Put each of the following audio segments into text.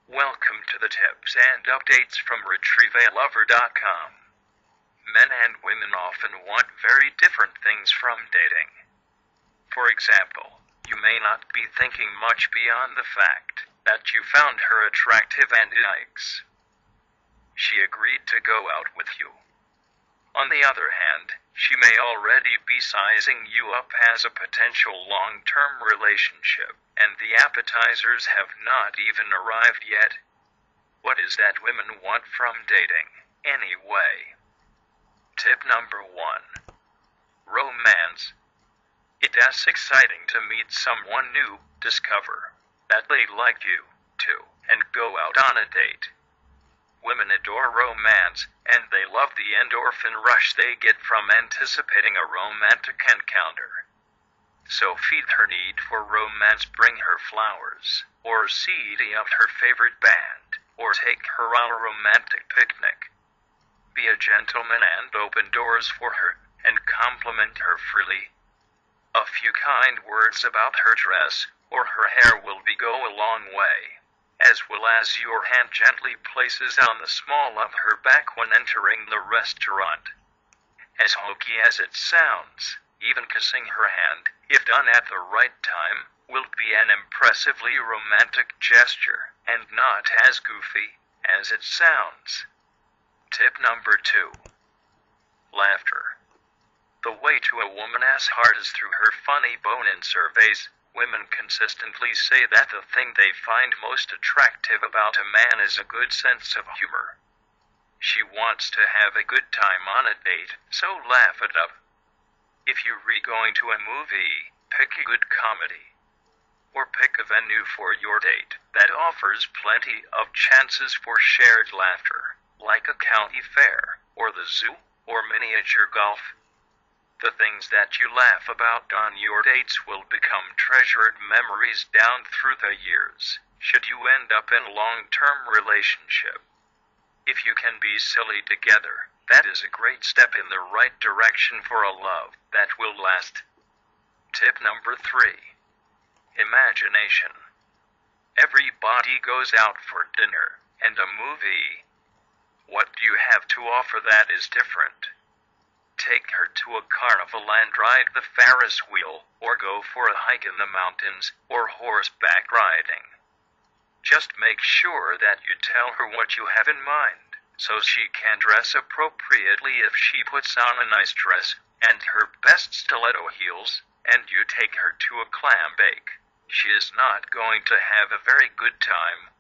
Welcome to the tips and updates from RetrieveALover.com. Men and women often want very different things from dating. For example, you may not be thinking much beyond the fact that you found her attractive and yikes, she agreed to go out with you. On the other hand, she may already be sizing you up as a potential long-term relationship, and the appetizers have not even arrived yet. What is that women want from dating, anyway? Tip number 1. Romance. It's exciting to meet someone new, discover that they like you, too, and go out on a date. Women adore romance, and they love the endorphin rush they get from anticipating a romantic encounter. So feed her need for romance, bring her flowers, or CD up her favorite band, or take her on a romantic picnic. Be a gentleman and open doors for her, and compliment her freely. A few kind words about her dress or her hair will go a long way, as well as your hand gently places on the small of her back when entering the restaurant. As hokey as it sounds, even kissing her hand, if done at the right time, will be an impressively romantic gesture, and not as goofy as it sounds. Tip number 2. Laughter. The way to a woman's heart is through her funny bone. In surveys, women consistently say that the thing they find most attractive about a man is a good sense of humor. She wants to have a good time on a date, so laugh it up. If you're going to a movie, pick a good comedy. Or pick a venue for your date that offers plenty of chances for shared laughter, like a county fair, or the zoo, or miniature golf. The things that you laugh about on your dates will become treasured memories down through the years, should you end up in a long-term relationship. If you can be silly together, that is a great step in the right direction for a love that will last. Tip number 3. Imagination. Everybody goes out for dinner and a movie. What do you have to offer that is different? Take her to a carnival and ride the Ferris wheel, or go for a hike in the mountains, or horseback riding. Just make sure that you tell her what you have in mind, so she can dress appropriately if she puts on a nice dress and her best stiletto heels, and you take her to a clam bake. She is not going to have a very good time.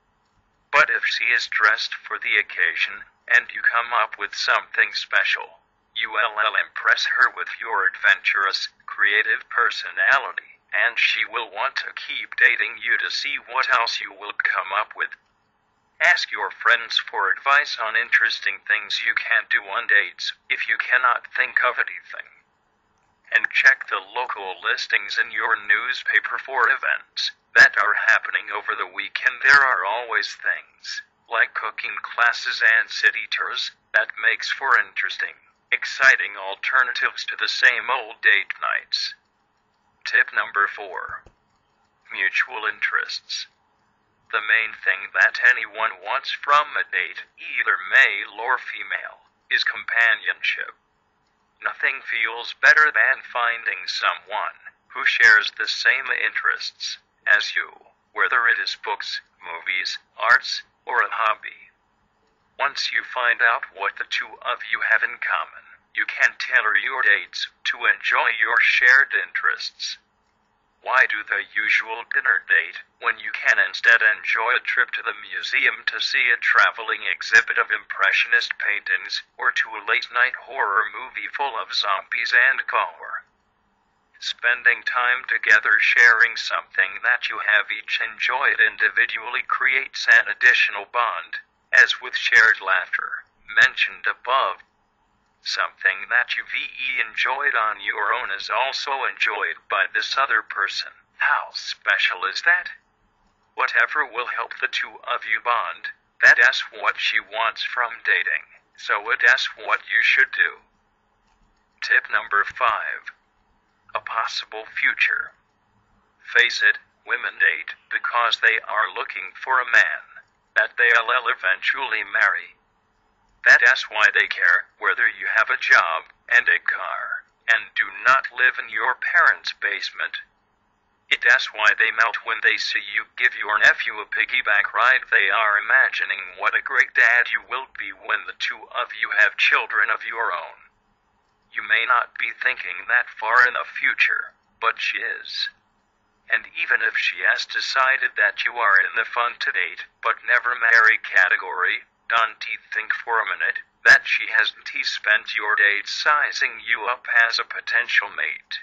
But if she is dressed for the occasion, and you come up with something special, you will impress her with your adventurous, creative personality, and she will want to keep dating you to see what else you will come up with. Ask your friends for advice on interesting things you can do on dates, if you cannot think of anything. And check the local listings in your newspaper for events that are happening over the weekend. There are always things, like cooking classes and city tours, that makes for interesting, exciting alternatives to the same old date nights. Tip number 4. Mutual interests. The main thing that anyone wants from a date, either male or female, is companionship. Nothing feels better than finding someone who shares the same interests as you, whether it is books, movies, arts, or a hobby. Once you find out what the two of you have in common, you can tailor your dates to enjoy your shared interests. Why do the usual dinner date when you can instead enjoy a trip to the museum to see a traveling exhibit of impressionist paintings, or to a late-night horror movie full of zombies and gore? Spending time together sharing something that you have each enjoyed individually creates an additional bond, as with shared laughter, mentioned above. Something that you've enjoyed on your own is also enjoyed by this other person. How special is that? Whatever will help the two of you bond, that's what she wants from dating, so that's what you should do. Tip number 5. A possible future. Face it, women date because they are looking for a man that they'll eventually marry. That's why they care whether you have a job and a car, and do not live in your parents' basement. That's why they melt when they see you give your nephew a piggyback ride. They are imagining what a great dad you will be when the two of you have children of your own. You may not be thinking that far in the future, but she is. And even if she has decided that you are in the fun to date but never marry category, don't think for a minute that she hasn't spent your dates sizing you up as a potential mate.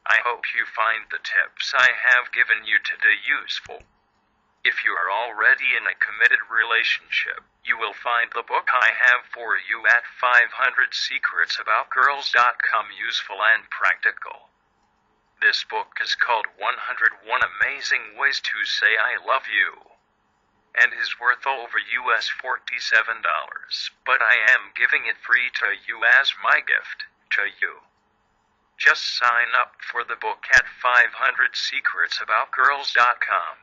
I hope you find the tips I have given you today useful. If you are already in a committed relationship, you will find the book I have for you at 500secretsaboutgirls.com useful and practical. This book is called 101 Amazing Ways to Say I Love You, and is worth over $47, but I am giving it free to you as my gift to you. Just sign up for the book at 500secretsaboutgirls.com.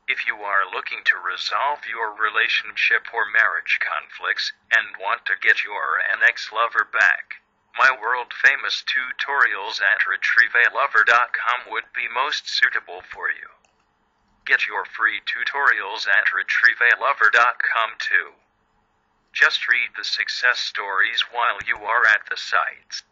If you are looking to resolve your relationship or marriage conflicts and want to get your ex-lover back, my world-famous tutorials at retrievealover.com would be most suitable for you. Get your free tutorials at retrievealover.com too. Just read the success stories while you are at the sites.